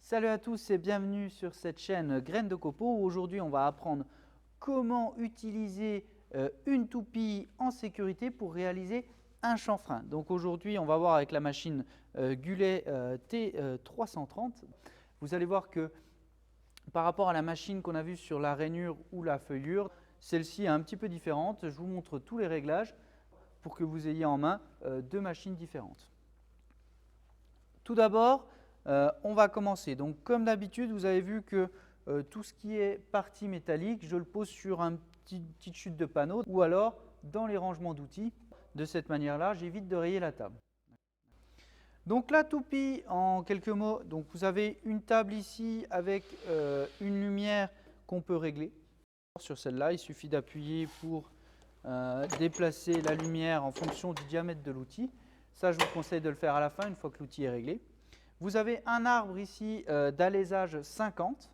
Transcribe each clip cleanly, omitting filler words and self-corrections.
Salut à tous et bienvenue sur cette chaîne Graines de Copeaux. Aujourd'hui, on va apprendre comment utiliser une toupie en sécurité pour réaliser un chanfrein. Donc aujourd'hui, on va voir avec la machine Gullet T330. Vous allez voir que par rapport à la machine qu'on a vue sur la rainure ou la feuillure, celle-ci est un petit peu différente. Je vous montre tous les réglages pour que vous ayez en main deux machines différentes. Tout d'abord, on va commencer. Donc, comme d'habitude, vous avez vu que tout ce qui est partie métallique, je le pose sur une petite chute de panneau ou alors dans les rangements d'outils. De cette manière-là, j'évite de rayer la table. Donc, la toupie, en quelques mots, donc vous avez une table ici avec une lumière qu'on peut régler. Sur celle-là, il suffit d'appuyer pour déplacer la lumière en fonction du diamètre de l'outil. Ça, je vous conseille de le faire à la fin, une fois que l'outil est réglé. Vous avez un arbre ici d'alésage 50,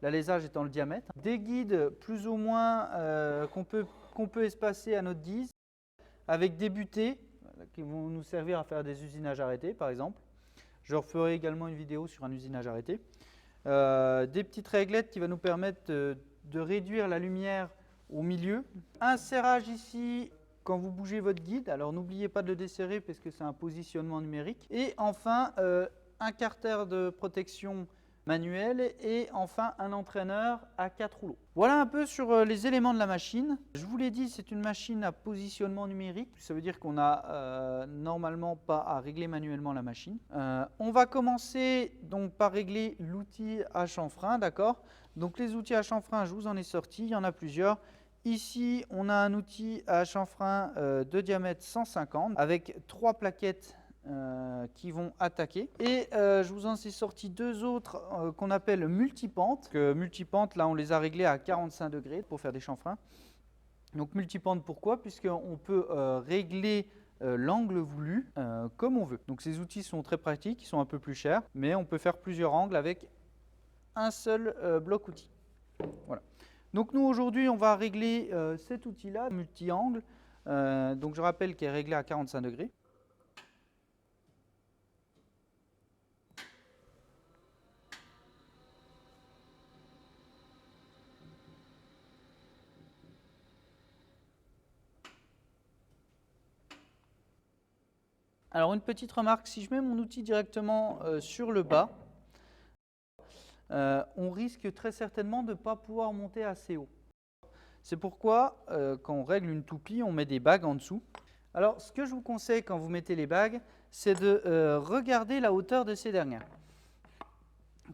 l'alésage étant le diamètre. Des guides plus ou moins qu'on peut espacer à notre guise, avec des butées qui vont nous servir à faire des usinages arrêtés, par exemple. Je referai également une vidéo sur un usinage arrêté. Des petites réglettes qui vont nous permettre de réduire la lumière au milieu. Un serrage ici quand vous bougez votre guide, alors n'oubliez pas de le desserrer parce que c'est un positionnement numérique. Et enfin, un carter de protection manuel et enfin un entraîneur à 4 rouleaux. Voilà un peu sur les éléments de la machine. Je vous l'ai dit, c'est une machine à positionnement numérique. Ça veut dire qu'on n'a normalement pas à régler manuellement la machine. On va commencer donc par régler l'outil à chanfrein, d'accord? Donc les outils à chanfrein, je vous en ai sorti, il y en a plusieurs. Ici, on a un outil à chanfrein de diamètre 150 avec 3 plaquettes qui vont attaquer. Et je vous en ai sorti deux autres qu'on appelle multipentes. Multipentes, là, on les a réglées à 45 degrés pour faire des chanfreins. Donc multipente, pourquoi? Puisqu'on peut régler l'angle voulu comme on veut. Donc ces outils sont très pratiques, ils sont un peu plus chers, mais on peut faire plusieurs angles avec un seul bloc outil. Voilà. Donc nous aujourd'hui on va régler cet outil-là, multi-angle, donc je rappelle qu'il est réglé à 45 degrés. Alors une petite remarque, si je mets mon outil directement sur le bas, on risque très certainement de ne pas pouvoir monter assez haut. C'est pourquoi, quand on règle une toupie, on met des bagues en dessous. Alors, ce que je vous conseille quand vous mettez les bagues, c'est de regarder la hauteur de ces dernières.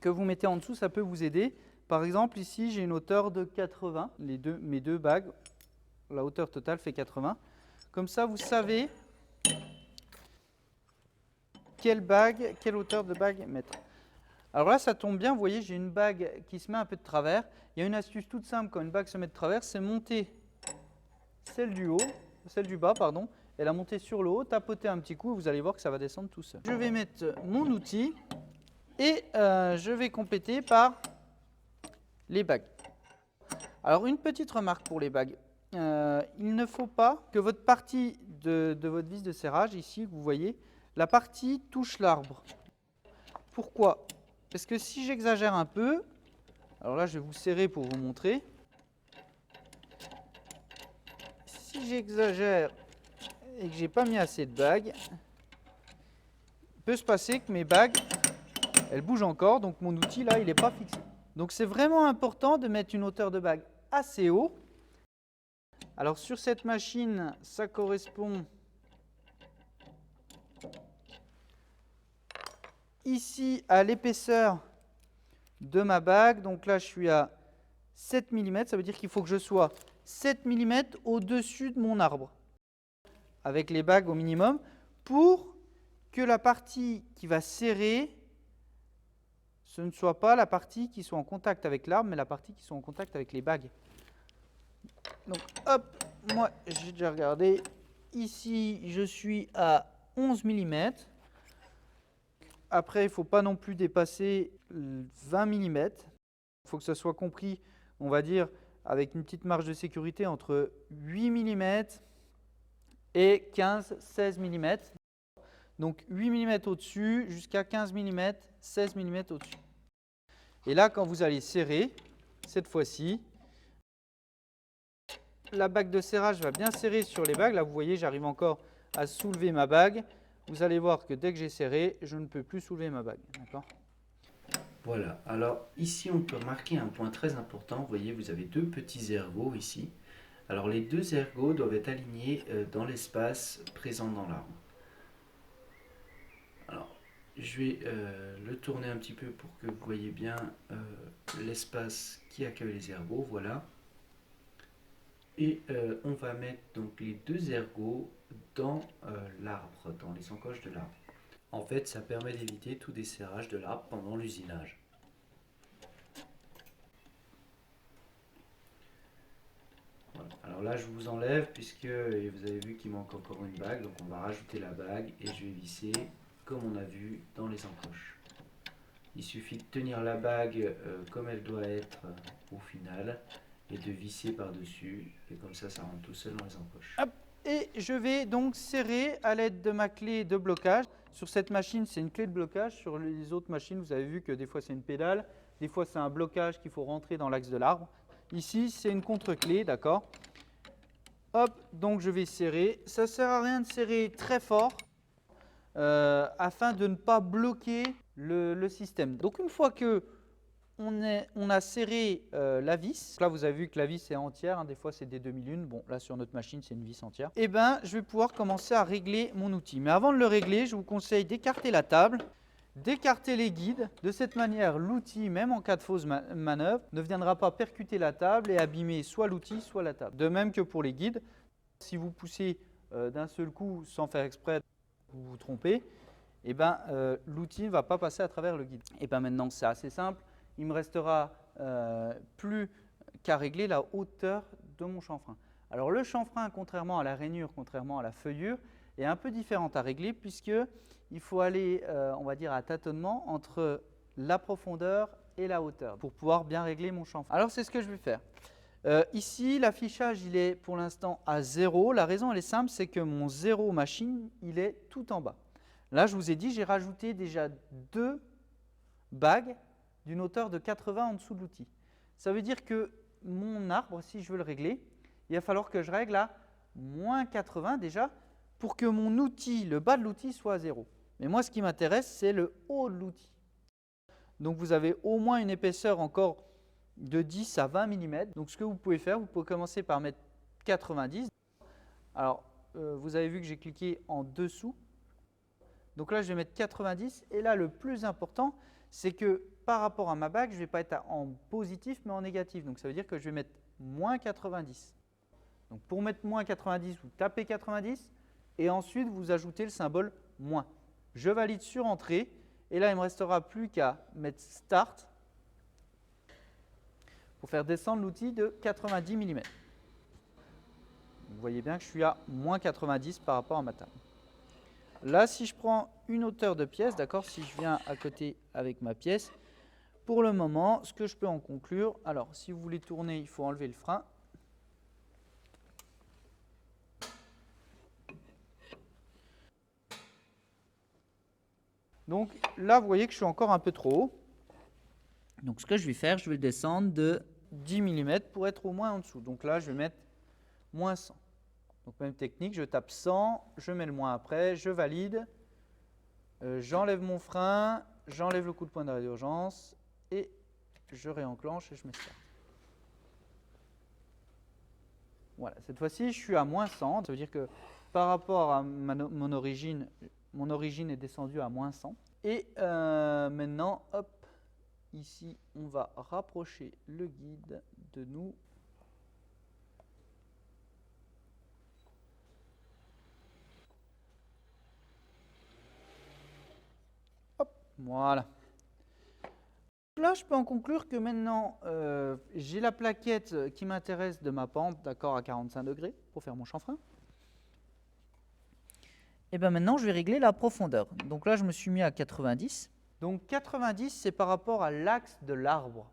Que vous mettez en dessous, ça peut vous aider. Par exemple, ici, j'ai une hauteur de 80. Mes deux bagues, la hauteur totale fait 80. Comme ça, vous savez quelle hauteur de bague mettre. Alors là, ça tombe bien, vous voyez, j'ai une bague qui se met un peu de travers. Il y a une astuce toute simple quand une bague se met de travers, c'est monter celle du bas, pardon, et la monter sur le haut, tapoter un petit coup, et vous allez voir que ça va descendre tout seul. Je vais mettre mon outil et je vais compléter par les bagues. Alors une petite remarque pour les bagues. Il ne faut pas que votre partie de votre vis de serrage, ici, vous voyez, la partie touche l'arbre. Pourquoi? Parce que si j'exagère un peu, alors là je vais vous serrer pour vous montrer. Si j'exagère et que j'ai pas mis assez de bagues, il peut se passer que mes bagues, elles bougent encore, donc mon outil là, il n'est pas fixé. Donc c'est vraiment important de mettre une hauteur de bague assez haut. Alors sur cette machine, ça correspond ici à l'épaisseur de ma bague. Donc là, je suis à 7 mm, ça veut dire qu'il faut que je sois 7 mm au-dessus de mon arbre, avec les bagues au minimum, pour que la partie qui va serrer, ce ne soit pas la partie qui soit en contact avec l'arbre, mais la partie qui soit en contact avec les bagues. Donc hop, moi j'ai déjà regardé, ici je suis à 11 mm. Après, il ne faut pas non plus dépasser 20 mm. Il faut que ça soit compris, on va dire, avec une petite marge de sécurité entre 8 mm et 15-16 mm. Donc 8 mm au-dessus jusqu'à 15 mm, 16 mm au-dessus. Et là, quand vous allez serrer, cette fois-ci, la bague de serrage va bien serrer sur les bagues. Là, vous voyez, j'arrive encore à soulever ma bague. Vous allez voir que dès que j'ai serré, je ne peux plus soulever ma bague. D'accord ? Voilà, alors ici on peut remarquer un point très important. Vous voyez, vous avez deux petits ergots ici. Alors les deux ergots doivent être alignés dans l'espace présent dans l'arbre. Alors je vais le tourner un petit peu pour que vous voyez bien l'espace qui accueille les ergots. Voilà. Et on va mettre donc les deux ergots dans l'arbre, dans les encoches de l'arbre. En fait, ça permet d'éviter tout desserrage de l'arbre pendant l'usinage. Voilà. Alors là, je vous enlève puisque vous avez vu qu'il manque encore une bague. Donc on va rajouter la bague et je vais visser comme on a vu dans les encoches. Il suffit de tenir la bague comme elle doit être au final et de visser par-dessus. Et comme ça rentre tout seul dans les encoches. Hop. Et je vais donc serrer à l'aide de ma clé de blocage. Sur cette machine, c'est une clé de blocage. Sur les autres machines, vous avez vu que des fois, c'est une pédale. Des fois, c'est un blocage qu'il faut rentrer dans l'axe de l'arbre. Ici, c'est une contre-clé, d'accord ? Hop, donc je vais serrer. Ça ne sert à rien de serrer très fort afin de ne pas bloquer le système. Donc, une fois que on a serré la vis. Là, vous avez vu que la vis est entière. Des fois, c'est des demi-lunes. Bon, là, sur notre machine, c'est une vis entière. Et bien, je vais pouvoir commencer à régler mon outil. Mais avant de le régler, je vous conseille d'écarter la table, d'écarter les guides. De cette manière, l'outil, même en cas de fausse manœuvre, ne viendra pas percuter la table et abîmer soit l'outil, soit la table. De même que pour les guides, si vous poussez d'un seul coup sans faire exprès, vous vous trompez, et ben, l'outil ne va pas passer à travers le guide. Et bien maintenant, c'est assez simple. Il me restera plus qu'à régler la hauteur de mon chanfrein. Alors le chanfrein, contrairement à la rainure, contrairement à la feuillure, est un peu différent à régler puisqu'il faut aller, on va dire, à tâtonnement entre la profondeur et la hauteur pour pouvoir bien régler mon chanfrein. Alors c'est ce que je vais faire. Ici, l'affichage, il est pour l'instant à 0. La raison, elle est simple, c'est que mon 0 machine, il est tout en bas. Là, je vous ai dit, j'ai rajouté déjà 2 bagues d'une hauteur de 80 en dessous de l'outil. Ça veut dire que mon arbre, si je veux le régler, il va falloir que je règle à moins 80 déjà pour que mon outil, le bas de l'outil, soit à 0. Mais moi, ce qui m'intéresse, c'est le haut de l'outil. Donc, vous avez au moins une épaisseur encore de 10 à 20 mm. Donc, ce que vous pouvez faire, vous pouvez commencer par mettre 90. Alors, vous avez vu que j'ai cliqué en dessous. Donc là, je vais mettre 90. Et là, le plus important, c'est que par rapport à ma bague, je ne vais pas être en positif, mais en négatif. Donc, ça veut dire que je vais mettre moins 90. Donc, pour mettre moins 90, vous tapez 90 et ensuite, vous ajoutez le symbole moins. Je valide sur Entrée et là, il ne me restera plus qu'à mettre Start pour faire descendre l'outil de 90 mm. Vous voyez bien que je suis à moins 90 par rapport à ma table. Là, si je prends une hauteur de pièce, d'accord, si je viens à côté avec ma pièce, pour le moment, ce que je peux en conclure, alors si vous voulez tourner, il faut enlever le frein. Donc là, vous voyez que je suis encore un peu trop haut. Donc ce que je vais faire, je vais descendre de 10 mm pour être au moins en dessous. Donc là, je vais mettre moins 100. Donc même technique, je tape 100, je mets le moins après, je valide, j'enlève mon frein, j'enlève le coup de poing d'arrêt d'urgence et je réenclenche et je mets start. Voilà, cette fois-ci, je suis à moins 100. Ça veut dire que par rapport à mon origine est descendue à moins 100. Et maintenant, hop, ici, on va rapprocher le guide de nous. Hop, voilà. Là, je peux en conclure que maintenant, j'ai la plaquette qui m'intéresse de ma pente, d'accord, à 45 degrés pour faire mon chanfrein. Et bien maintenant, je vais régler la profondeur. Donc là, je me suis mis à 90. Donc 90, c'est par rapport à l'axe de l'arbre.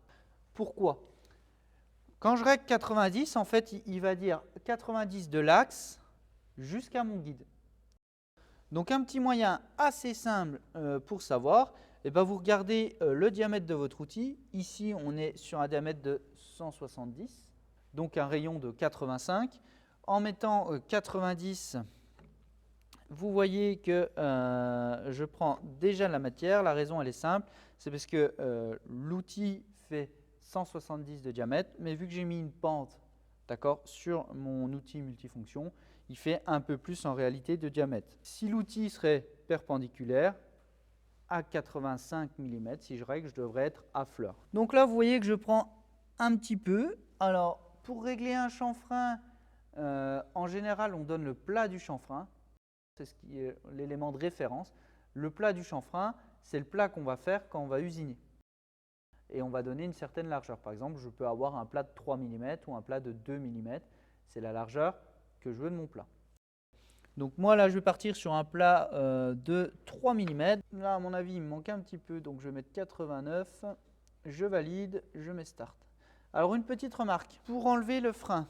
Pourquoi ? Quand je règle 90, en fait, il va dire 90 de l'axe jusqu'à mon guide. Donc un petit moyen assez simple pour savoir, Et ben vous regardez le diamètre de votre outil. Ici, on est sur un diamètre de 170, donc un rayon de 85. En mettant 90, vous voyez que je prends déjà la matière. La raison, elle est simple. C'est parce que l'outil fait 170 de diamètre, mais vu que j'ai mis une pente, d'accord, sur mon outil multifonction, il fait un peu plus en réalité de diamètre. Si l'outil serait perpendiculaire, à 85 mm, si je règle, je devrais être à fleur. Donc là, vous voyez que je prends un petit peu. Alors, pour régler un chanfrein, en général, on donne le plat du chanfrein. C'est ce qui est l'élément de référence. Le plat du chanfrein, c'est le plat qu'on va faire quand on va usiner. Et on va donner une certaine largeur. Par exemple, je peux avoir un plat de 3 mm ou un plat de 2 mm. C'est la largeur que je veux de mon plat. Donc moi là je vais partir sur un plat de 3 mm. Là à mon avis il me manque un petit peu, donc je vais mettre 89. Je valide, je mets start. Alors une petite remarque, pour enlever le frein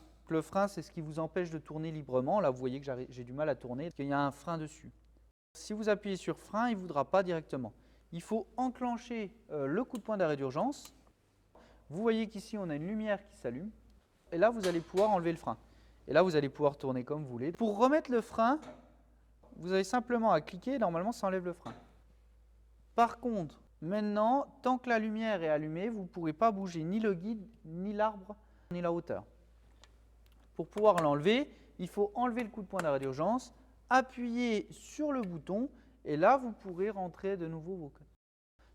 c'est ce qui vous empêche de tourner librement. Là vous voyez que j'ai du mal à tourner, parce qu'il y a un frein dessus. Si vous appuyez sur frein, il ne voudra pas directement. Il faut enclencher le coup de poing d'arrêt d'urgence. Vous voyez qu'ici on a une lumière qui s'allume. Et là vous allez pouvoir enlever le frein. Et là, vous allez pouvoir tourner comme vous voulez. Pour remettre le frein, vous avez simplement à cliquer, normalement ça enlève le frein. Par contre, maintenant, tant que la lumière est allumée, vous ne pourrez pas bouger ni le guide, ni l'arbre, ni la hauteur. Pour pouvoir l'enlever, il faut enlever le coup de poing d'arrêt d'urgence, appuyer sur le bouton, et là, vous pourrez rentrer de nouveau vos codes.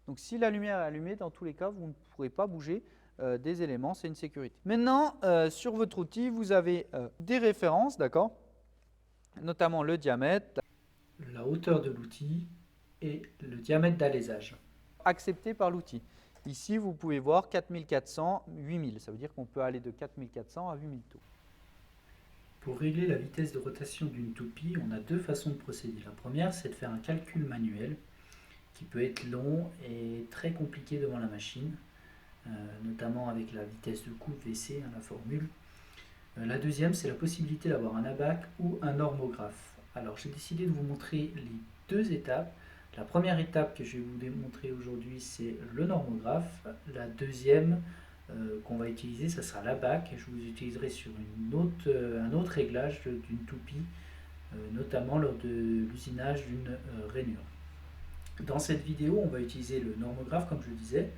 Donc si la lumière est allumée, dans tous les cas, vous ne pourrez pas bouger des éléments, c'est une sécurité. Maintenant, sur votre outil, vous avez des références, d'accord, notamment le diamètre, la hauteur de l'outil et le diamètre d'alésage. Accepté par l'outil. Ici, vous pouvez voir 4400, 8000. Ça veut dire qu'on peut aller de 4400 à 8000 tours. Pour régler la vitesse de rotation d'une toupie, on a deux façons de procéder. La première, c'est de faire un calcul manuel qui peut être long et très compliqué devant la machine. Notamment avec la vitesse de coupe VC, la formule. La deuxième, c'est la possibilité d'avoir un abac ou un normographe. Alors, j'ai décidé de vous montrer les deux étapes. La première étape que je vais vous démontrer aujourd'hui, c'est le normographe. La deuxième qu'on va utiliser, ça sera l'abac. Je vous utiliserai sur un autre réglage d'une toupie, notamment lors de l'usinage d'une rainure. Dans cette vidéo, on va utiliser le normographe, comme je le disais,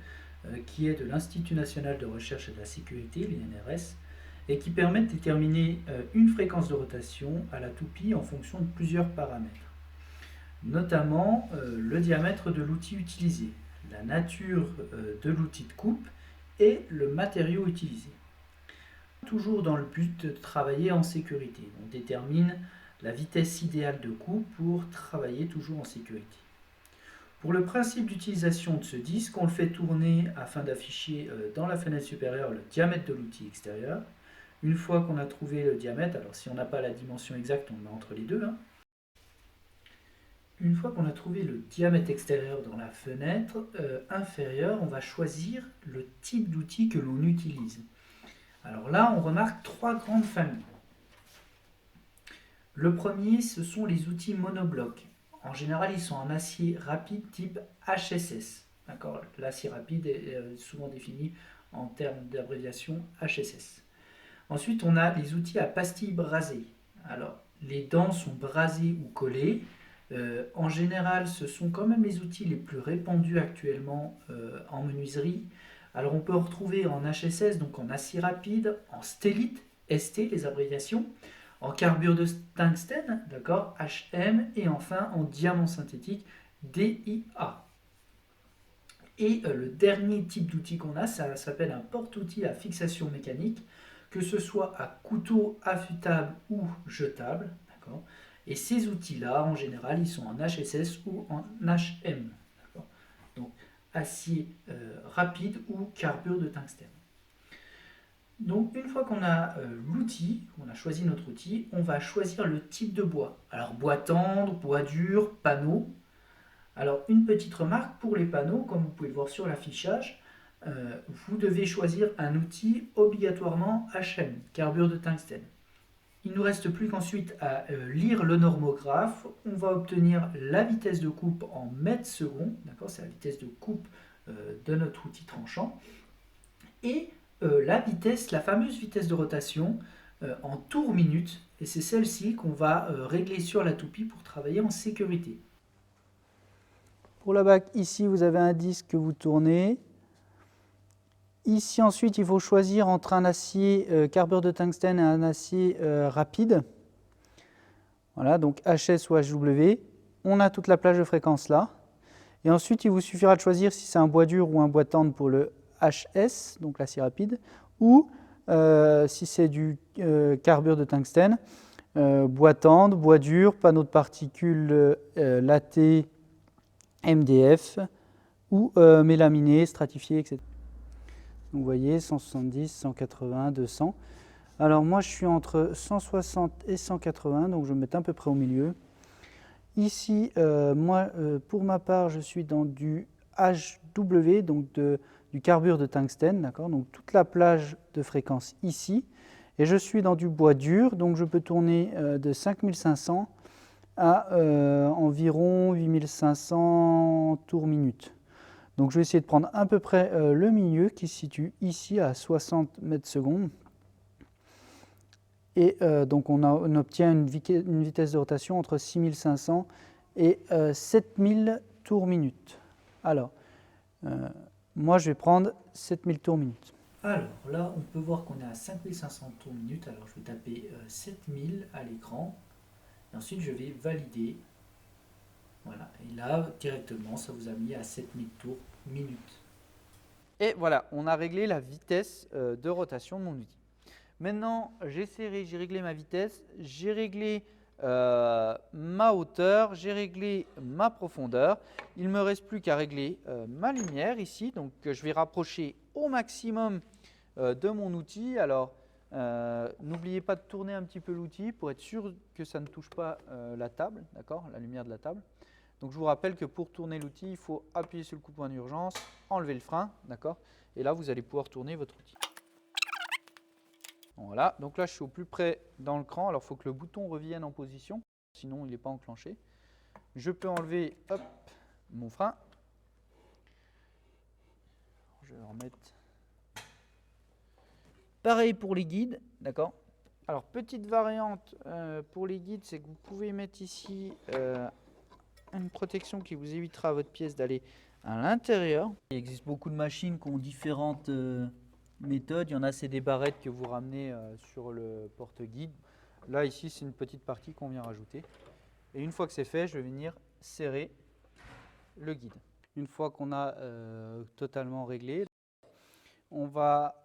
qui est de l'Institut national de recherche et de la sécurité, l'INRS, et qui permet de déterminer une fréquence de rotation à la toupie en fonction de plusieurs paramètres, notamment le diamètre de l'outil utilisé, la nature de l'outil de coupe et le matériau utilisé. Toujours dans le but de travailler en sécurité. On détermine la vitesse idéale de coupe pour travailler toujours en sécurité. Pour le principe d'utilisation de ce disque, on le fait tourner afin d'afficher dans la fenêtre supérieure le diamètre de l'outil extérieur. Une fois qu'on a trouvé le diamètre, alors si on n'a pas la dimension exacte, on le met entre les deux. Une fois qu'on a trouvé le diamètre extérieur dans la fenêtre inférieure, on va choisir le type d'outil que l'on utilise. Alors là, on remarque trois grandes familles. Le premier, ce sont les outils monoblocs. En général, ils sont en acier rapide type HSS. L'acier rapide est souvent défini en termes d'abréviation HSS. Ensuite, on a les outils à pastilles brasées. Alors, les dents sont brasées ou collées. En général, ce sont quand même les outils les plus répandus actuellement en menuiserie. Alors, on peut en retrouver en HSS, donc en acier rapide, en stélite, ST, les abréviations, en carbure de tungstène, d'accord, HM, et enfin en diamant synthétique, DIA. Et le dernier type d'outil qu'on a, ça s'appelle un porte-outil à fixation mécanique, que ce soit à couteau affûtable ou jetable, d'accord. Et ces outils-là, en général, ils sont en HSS ou en HM, d'accord. Donc, acier rapide ou carbure de tungstène. Donc une fois qu'on a l'outil, on a choisi notre outil, on va choisir le type de bois. Alors bois tendre, bois dur, panneau. Alors une petite remarque pour les panneaux, comme vous pouvez le voir sur l'affichage, vous devez choisir un outil obligatoirement HM, carbure de tungstène. Il ne nous reste plus qu'ensuite à lire le normographe. On va obtenir la vitesse de coupe en mètres secondes, d'accord, c'est la vitesse de coupe de notre outil tranchant, et la vitesse, la fameuse vitesse de rotation en tours minutes, et c'est celle-ci qu'on va régler sur la toupie pour travailler en sécurité. Pour la bague, ici vous avez un disque que vous tournez. Ici ensuite il faut choisir entre un acier carbure de tungstène et un acier rapide. Voilà, donc HS ou HW. On a toute la plage de fréquences là. Et ensuite il vous suffira de choisir si c'est un bois dur ou un bois tendre pour le HS, donc l'acier rapide, ou si c'est du carbure de tungstène, bois tendre, bois dur, panneau de particules LAT, MDF, ou mélaminé, stratifié, etc. Donc vous voyez, 170, 180, 200. Alors moi je suis entre 160 et 180, donc je vais me mettre à peu près au milieu. Ici, pour ma part, je suis dans du HW, donc du carbure de tungstène, d'accord, donc toute la plage de fréquence ici. Et je suis dans du bois dur, donc je peux tourner de 5500 à environ 8500 tours minutes. Donc je vais essayer de prendre à peu près le milieu qui se situe ici à 60 mètres secondes. Et donc on obtient une vitesse de rotation entre 6500 et 7000 tours minutes. Alors, moi je vais prendre 7000 tours minutes. Alors là, on peut voir qu'on est à 5500 tours minutes. Alors je vais taper 7000 à l'écran. Et ensuite je vais valider. Voilà, et là directement ça vous a mis à 7000 tours minutes. Et voilà, on a réglé la vitesse de rotation de mon outil. Maintenant, j'ai réglé ma vitesse, j'ai réglé ma hauteur, j'ai réglé ma profondeur. Il ne me reste plus qu'à régler ma lumière ici. Donc, je vais rapprocher au maximum de mon outil. Alors, n'oubliez pas de tourner un petit peu l'outil pour être sûr que ça ne touche pas la table, d'accord, la lumière de la table. Donc, je vous rappelle que pour tourner l'outil, il faut appuyer sur le coup de poing d'urgence, enlever le frein, d'accord, et là, vous allez pouvoir tourner votre outil. Voilà, donc là je suis au plus près dans le cran, alors il faut que le bouton revienne en position, sinon il n'est pas enclenché. Je peux enlever mon frein. Je vais le remettre. Pareil pour les guides, d'accord. Alors petite variante pour les guides, c'est que vous pouvez mettre ici une protection qui vous évitera à votre pièce d'aller à l'intérieur. Il existe beaucoup de machines qui ont différentes méthode. Il y en a, c'est des barrettes que vous ramenez sur le porte-guide. Là, ici, c'est une petite partie qu'on vient rajouter. Et une fois que c'est fait, je vais venir serrer le guide. Une fois qu'on a totalement réglé, on va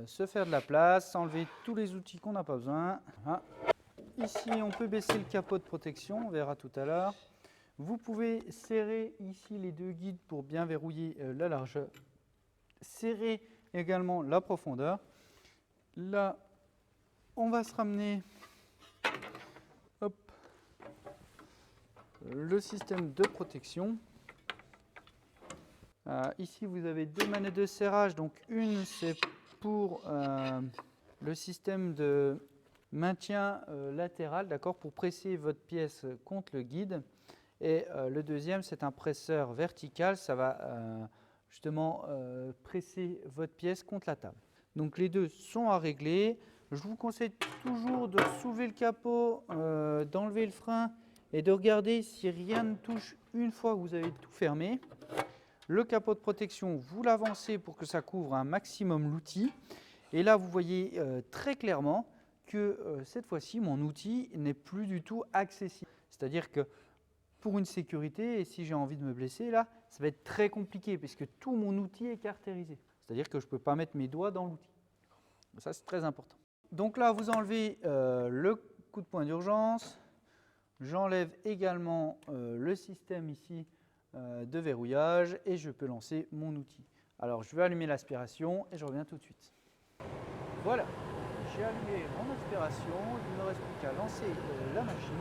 se faire de la place, enlever tous les outils qu'on n'a pas besoin. Voilà. Ici, on peut baisser le capot de protection, on verra tout à l'heure. Vous pouvez serrer ici les deux guides pour bien verrouiller la largeur. Serrer également la profondeur. Là, on va se ramener le système de protection. Ici, vous avez deux manettes de serrage. Donc, une, c'est pour le système de maintien latéral, d'accord, pour presser votre pièce contre le guide. Et le deuxième, c'est un presseur vertical. Ça va justement presser votre pièce contre la table. Donc les deux sont à régler. Je vous conseille toujours de soulever le capot, d'enlever le frein et de regarder si rien ne touche une fois que vous avez tout fermé. Le capot de protection, vous l'avancez pour que ça couvre un maximum l'outil. Et là, vous voyez très clairement que cette fois-ci, mon outil n'est plus du tout accessible. C'est-à-dire que pour une sécurité, et si j'ai envie de me blesser, là, ça va être très compliqué puisque tout mon outil est caractérisé. C'est-à-dire que je ne peux pas mettre mes doigts dans l'outil. Ça, c'est très important. Donc là, vous enlevez le coup de poing d'urgence. J'enlève également le système ici de verrouillage et je peux lancer mon outil. Alors, je vais allumer l'aspiration et je reviens tout de suite. Voilà, j'ai allumé mon aspiration. Il ne me reste plus qu'à lancer la machine.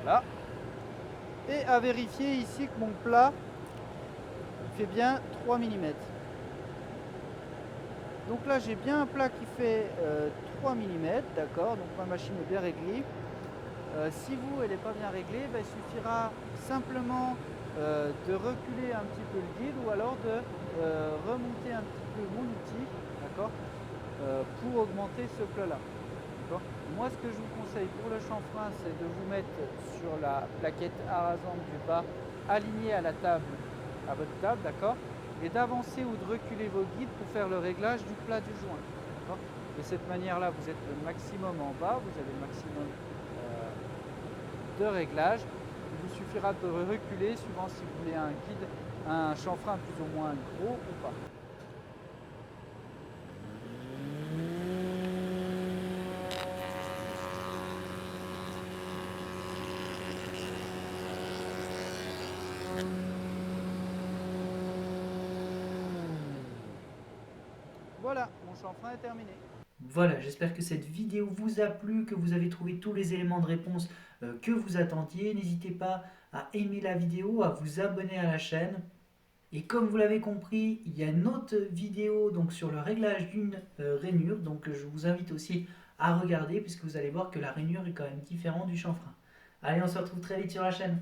Voilà. à vérifier ici que mon plat fait bien 3 mm. Donc là j'ai bien un plat qui fait 3 mm, d'accord, donc ma machine est bien réglée. Si vous, elle n'est pas bien réglée, ben, il suffira simplement de reculer un petit peu le guide ou alors de remonter un petit peu mon outil, d'accord, pour augmenter ce plat-là. Moi, ce que je vous conseille pour le chanfrein, c'est de vous mettre sur la plaquette arasante du bas, alignée à la table, à votre table, d'accord, et d'avancer ou de reculer vos guides pour faire le réglage du plat du joint. De cette manière-là, vous êtes le maximum en bas, vous avez le maximum de réglage. Il vous suffira de reculer suivant si vous voulez un guide, un chanfrein plus ou moins gros ou pas. Voilà, mon chanfrein est terminé. Voilà, j'espère que cette vidéo vous a plu, que vous avez trouvé tous les éléments de réponse que vous attendiez. N'hésitez pas à aimer la vidéo, à vous abonner à la chaîne. Et comme vous l'avez compris, il y a une autre vidéo donc, sur le réglage d'une rainure. Donc je vous invite aussi à regarder puisque vous allez voir que la rainure est quand même différente du chanfrein. Allez, on se retrouve très vite sur la chaîne.